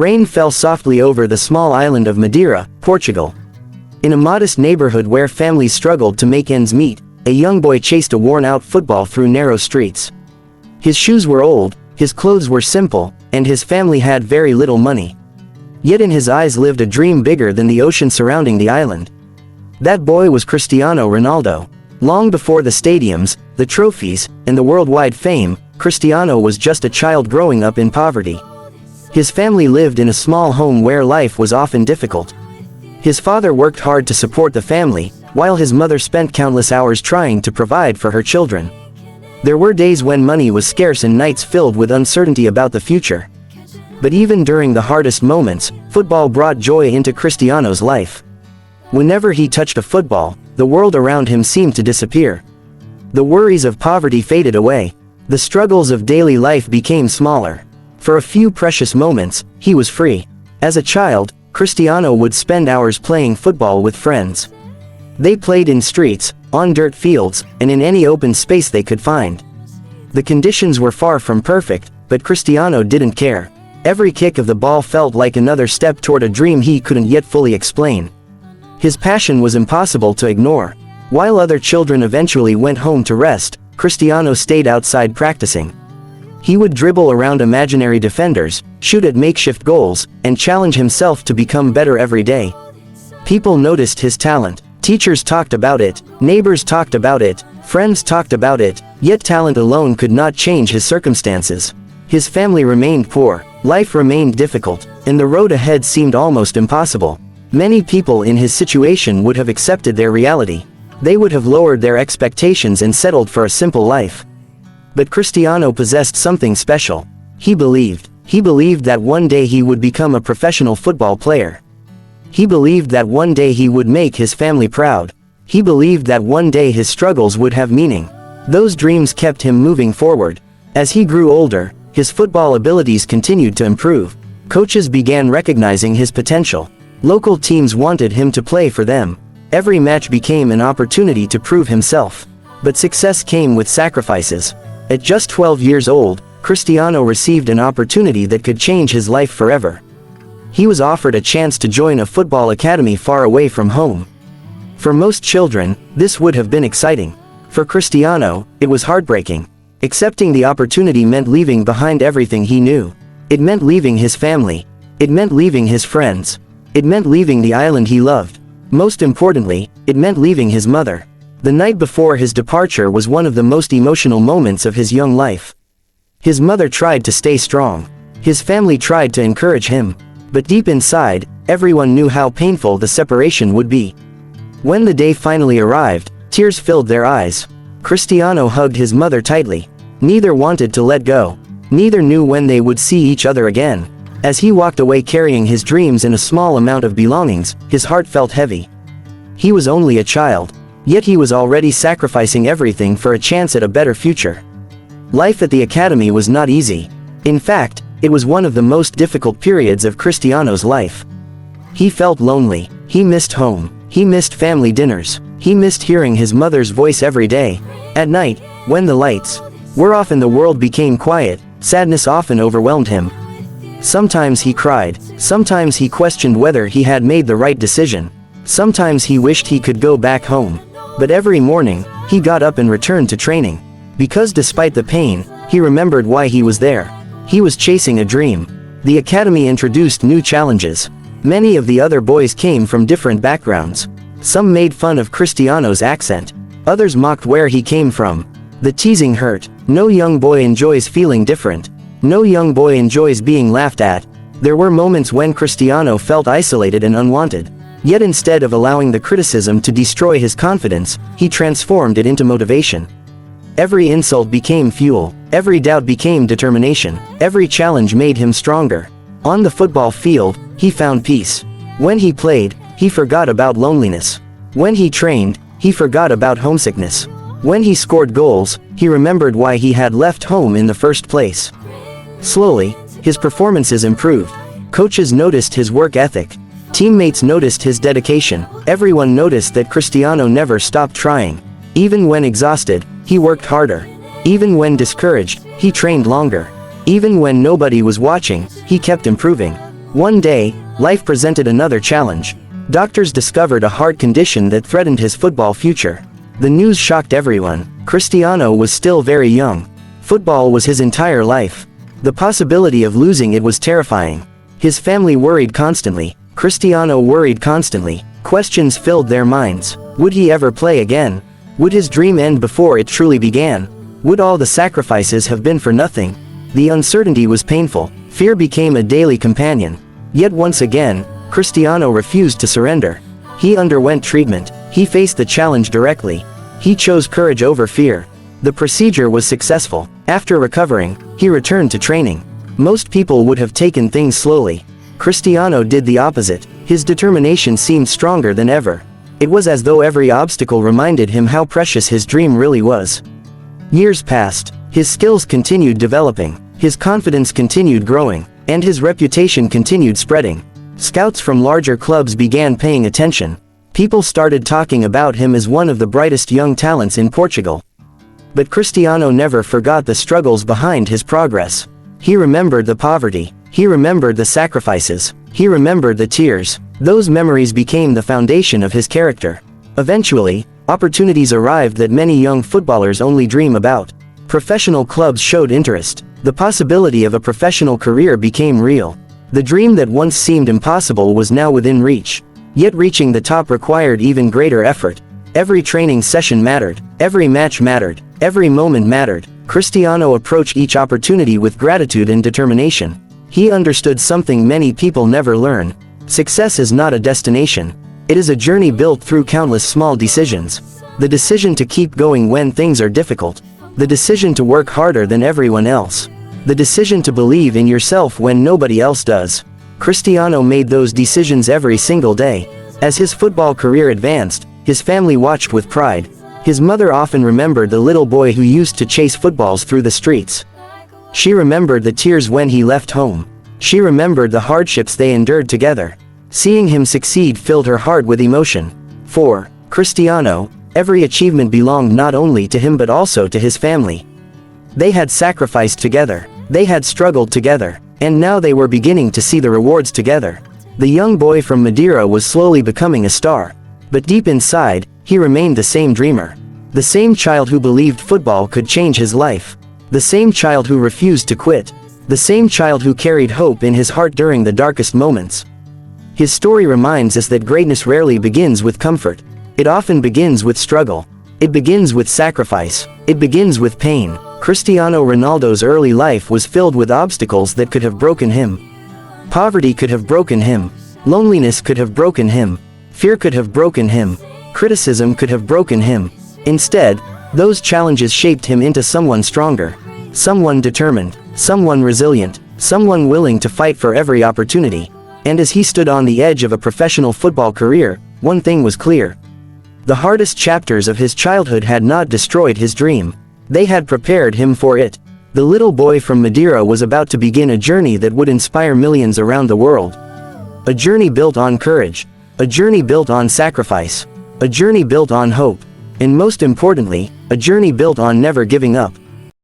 Rain fell softly over the small island of Madeira, Portugal. In a modest neighborhood where families struggled to make ends meet, a young boy chased a worn-out football through narrow streets. His shoes were old, his clothes were simple, and his family had very little money. Yet in his eyes lived a dream bigger than the ocean surrounding the island. That boy was Cristiano Ronaldo. Long before the stadiums, the trophies, and the worldwide fame, Cristiano was just a child growing up in poverty. His family lived in a small home where life was often difficult. His father worked hard to support the family, while his mother spent countless hours trying to provide for her children. There were days when money was scarce and nights filled with uncertainty about the future. But even during the hardest moments, football brought joy into Cristiano's life. Whenever he touched a football, the world around him seemed to disappear. The worries of poverty faded away. The struggles of daily life became smaller. For a few precious moments, he was free. As a child, Cristiano would spend hours playing football with friends. They played in streets, on dirt fields, and in any open space they could find. The conditions were far from perfect, but Cristiano didn't care. Every kick of the ball felt like another step toward a dream he couldn't yet fully explain. His passion was impossible to ignore. While other children eventually went home to rest, Cristiano stayed outside practicing. He would dribble around imaginary defenders, shoot at makeshift goals, and challenge himself to become better every day. People noticed his talent. Teachers talked about it, neighbors talked about it, friends talked about it, yet talent alone could not change his circumstances. His family remained poor, life remained difficult, and the road ahead seemed almost impossible. Many people in his situation would have accepted their reality. They would have lowered their expectations and settled for a simple life. But Cristiano possessed something special. He believed that one day he would become a professional football player. He believed that one day he would make his family proud. He believed that one day his struggles would have meaning. Those dreams kept him moving forward. As he grew older, his football abilities continued to improve. Coaches began recognizing his potential. Local teams wanted him to play for them. Every match became an opportunity to prove himself. But success came with sacrifices. At just 12 years old, Cristiano received an opportunity that could change his life forever. He was offered a chance to join a football academy far away from home. For most children, this would have been exciting. For Cristiano, it was heartbreaking. Accepting the opportunity meant leaving behind everything he knew. It meant leaving his family. It meant leaving his friends. It meant leaving the island he loved. Most importantly, it meant leaving his mother. The night before his departure was one of the most emotional moments of his young life. His mother tried to stay strong. His family tried to encourage him. But deep inside, everyone knew how painful the separation would be. When the day finally arrived, tears filled their eyes. Cristiano hugged his mother tightly. Neither wanted to let go. Neither knew when they would see each other again. As he walked away carrying his dreams and a small amount of belongings, his heart felt heavy. He was only a child. Yet he was already sacrificing everything for a chance at a better future. Life at the academy was not easy. In fact, it was one of the most difficult periods of Cristiano's life. He felt lonely. He missed home. He missed family dinners. He missed hearing his mother's voice every day. At night, when the lights were off and the world became quiet, sadness often overwhelmed him. Sometimes he cried. Sometimes he questioned whether he had made the right decision. Sometimes he wished he could go back home. But every morning, he got up and returned to training. Because despite the pain, he remembered why he was there. He was chasing a dream. The academy introduced new challenges. Many of the other boys came from different backgrounds. Some made fun of Cristiano's accent. Others mocked where he came from. The teasing hurt. No young boy enjoys feeling different. No young boy enjoys being laughed at. There were moments when Cristiano felt isolated and unwanted. Yet instead of allowing the criticism to destroy his confidence, he transformed it into motivation. Every insult became fuel. Every doubt became determination. Every challenge made him stronger. On the football field, he found peace. When he played, he forgot about loneliness. When he trained, he forgot about homesickness. When he scored goals, he remembered why he had left home in the first place. Slowly, his performances improved. Coaches noticed his work ethic. Teammates noticed his dedication. Everyone noticed that Cristiano never stopped trying. Even when exhausted, he worked harder. Even when discouraged, he trained longer. Even when nobody was watching, he kept improving. One day, life presented another challenge. Doctors discovered a heart condition that threatened his football future. The news shocked everyone. Cristiano was still very young. Football was his entire life. The possibility of losing it was terrifying. His family worried constantly. Cristiano worried constantly. Questions filled their minds. Would he ever play again? Would his dream end before it truly began? Would all the sacrifices have been for nothing? The uncertainty was painful. Fear became a daily companion. Yet once again, Cristiano refused to surrender. He underwent treatment. He faced the challenge directly. He chose courage over fear. The procedure was successful. After recovering, he returned to training. Most people would have taken things slowly. Cristiano did the opposite. His determination seemed stronger than ever. It was as though every obstacle reminded him how precious his dream really was. Years passed. His skills continued developing. His confidence continued growing. And his reputation continued spreading. Scouts from larger clubs began paying attention. People started talking about him as one of the brightest young talents in Portugal. But Cristiano never forgot the struggles behind his progress. He remembered the poverty. He remembered the sacrifices. He remembered the tears. Those memories became the foundation of his character. Eventually, opportunities arrived that many young footballers only dream about. Professional clubs showed interest. The possibility of a professional career became real. The dream that once seemed impossible was now within reach. Yet reaching the top required even greater effort. Every training session mattered. Every match mattered. Every moment mattered. Cristiano approached each opportunity with gratitude and determination. He understood something many people never learn. Success is not a destination. It is a journey built through countless small decisions. The decision to keep going when things are difficult. The decision to work harder than everyone else. The decision to believe in yourself when nobody else does. Cristiano made those decisions every single day. As his football career advanced, his family watched with pride. His mother often remembered the little boy who used to chase footballs through the streets. She remembered the tears when he left home. She remembered the hardships they endured together. Seeing him succeed filled her heart with emotion. For Cristiano, every achievement belonged not only to him but also to his family. They had sacrificed together. They had struggled together. And now they were beginning to see the rewards together. The young boy from Madeira was slowly becoming a star. But deep inside, he remained the same dreamer. The same child who believed football could change his life. The same child who refused to quit. The same child who carried hope in his heart during the darkest moments. His story reminds us that greatness rarely begins with comfort. It often begins with struggle. It begins with sacrifice. It begins with pain. Cristiano Ronaldo's early life was filled with obstacles that could have broken him. Poverty could have broken him. Loneliness could have broken him. Fear could have broken him. Criticism could have broken him. Instead, those challenges shaped him into someone stronger. Someone determined. Someone resilient. Someone willing to fight for every opportunity. And as he stood on the edge of a professional football career, one thing was clear. The hardest chapters of his childhood had not destroyed his dream. They had prepared him for it. The little boy from Madeira was about to begin a journey that would inspire millions around the world. A journey built on courage. A journey built on sacrifice. A journey built on hope. And most importantly, a journey built on never giving up.